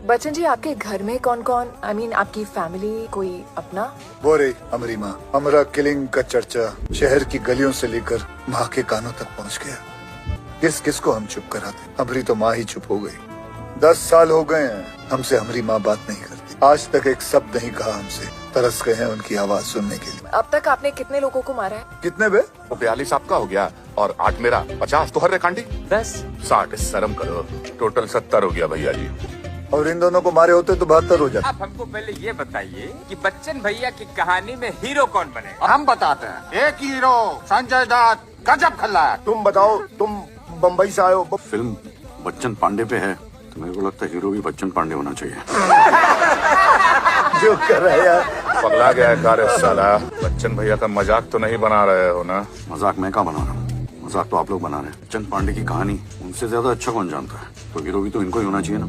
बच्चन जी, आपके घर में कौन कौन, आई मीन आपकी फैमिली, कोई अपना? वो रे हमारी माँ, अमरा किलिंग का चर्चा शहर की गलियों से लेकर माँ के कानों तक पहुँच गया। किस किस को हम चुप कराते, हमारी तो माँ ही चुप हो गई। 10 साल हो गए हैं हमसे हमारी माँ बात नहीं करती, आज तक एक शब्द नहीं कहा हमसे। तरस गए हैं उनकी आवाज सुनने के लिए। अब तक आपने कितने लोगों को मारा है? कितने बे? 42 आपका हो गया और 8 मेरा, 50 तो हर रेखांडी, 10 60 शर्म करो, टोटल 70 हो गया भैया जी। और इन दोनों को मारे होते तो 72 हो जाते। आप हमको पहले ये बताइए कि बच्चन भैया की कहानी में हीरो कौन बने? हम बताते हैं। एक हीरो संजय दत्त, गजब खल्ला है। तुम बताओ, तुम बम्बई से आए हो। फिल्म बच्चन पांडे पे है तो मेरे को लगता है हीरो भी बच्चन पांडे होना चाहिए। जो कर रहा है यार, पगला गया है कार्य साला। बच्चन भैया का मजाक तो नहीं बना रहे हो ना? मजाक मैं कहाँ बना रहा हूँ, मजाक तो आप लोग बना रहे हैं। बच्चन पांडे की कहानी उनसे ज्यादा अच्छा कौन जानता है, तो हीरो भी तो इनको ही होना चाहिए ना।